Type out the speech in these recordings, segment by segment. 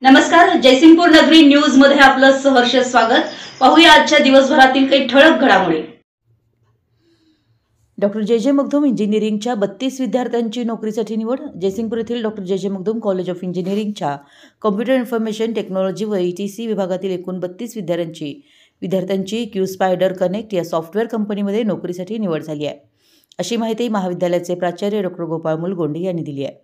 नमस्कार, जयसिंगपूर नगरी न्यूज मध्ये आपलं सहर्ष स्वागत। पाहूया आजच्या दिवसभरातील काही ठळक घडामोडी। डॉक्टर जे मगदूम इंजिनिअरिंगच्या 32 विद्यार्थ्यांची नोकरीसाठी निवड। जयसिंगपूर येथील डॉक्टर जे मगदूम कॉलेज ऑफ इंजिनिअरिंगच्या कॉम्प्युटर इन्फॉर्मेशन टेक्नॉलॉजी व ETC विभागातील एकूण 32 विद्यार्थ्यांची क्यू स्पायडर कनेक्ट या सॉफ्टवेअर कंपनीमध्ये नोकरीसाठी निवड झाली आहे, अशी माहिती महाविद्यालयाचे प्राचार्य डॉक्टर गोपाळ मुलगोंडे यांनी दिली आहे।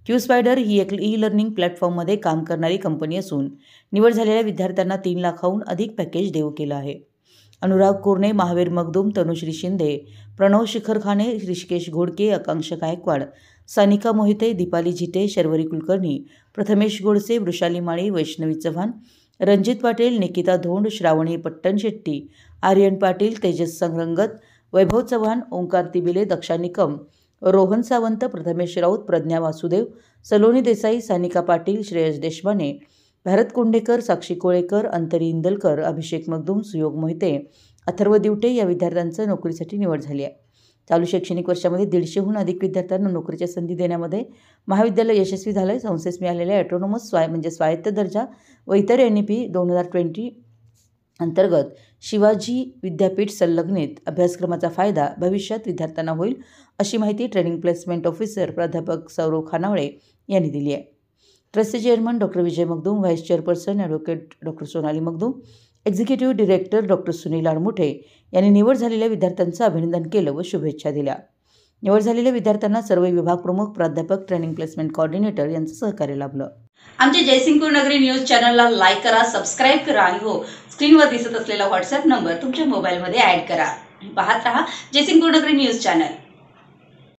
क्यू स्पायडर ही एक ई-लर्निंग प्लॅटफॉर्ममध्ये काम करणारी कंपनी असून निवड झालेल्या विद्यार्थ्यांना 3 लाखाहून अधिक पॅकेज देऊ केलं आहे। अनुराग कोरणे, महावीर मगदूम, तनुश्री शिंदे, प्रणव शिखर खाने, ऋषिकेश घोडके, आकांक्षा गायकवाड, सानिका मोहिते, दीपाली झिटे, शर्वरी कुलकर्णी, प्रथमेश गोडसे, वृषाली माळी, वैष्णवी चव्हाण, रणजित पाटील, निकिता धोंड, श्रावणी पट्टणशेट्टी, आर्यन पाटील, तेजस संगरंगत, वैभव चव्हाण, ओंकार तिबिले, दक्षा निकम, रोहन सावंत, प्रथमेश राऊत, प्रज्ञा वासुदेव, सलोनी देसाई, सानिका पाटील, श्रेयस देशमाने, भारत कोंडेकर, साक्षी कोळेकर, अंतरी इंदलकर, अभिषेक मगदूम, सुयोग मोहिते, अथर्व दिवटे या विद्यार्थ्यांचं नोकरीसाठी निवड झाली आहे। चालू शैक्षणिक वर्षामध्ये 150हून अधिक विद्यार्थ्यांना नोकरीच्या संधी देण्यामध्ये महाविद्यालय यशस्वी झालं आहे। संस्थेस मिळालेल्या ऑटोनॉमस स्वायत्त दर्जा व इतर NEP 2020 अंतर्गत शिवाजी विद्यापीठ संलग्नित अभ्यासक्रमाचा फायदा भविष्यात विद्यार्थ्यांना होईल, अशी माहिती ट्रेनिंग प्लेसमेंट ऑफिसर प्राध्यापक सौरव खानावळे यांनी दिली आहे। ट्रस्टचे chairman doctor Vijay Magdum, vice chairperson advocate doctor Sonali Magdum, executive director doctor Sunil Admuthe यांनी निवड झालेल्या विद्यार्थ्यांचं अभिनंदन केलं व शुभेच्छा दिल्या। निवड झालेल्या विद्यार्थ्यांना सर्व विभाग प्रमुख, प्राध्यापक, ट्रेनिंग प्लेसमेंट कोऑर्डिनेटर यांचं सहकार्य लाभलं। आमच्या जयसिंगपूर नगरी न्यूज चॅनलला लाईक करा, सबस्क्राइब करा आणि हो, स्क्रीनवर दिसत असलेला व्हॉट्सअप नंबर तुमच्या मोबाईलमध्ये ॲड करा। पाहत रहा जयसिंगपूर नगरी न्यूज चॅनल।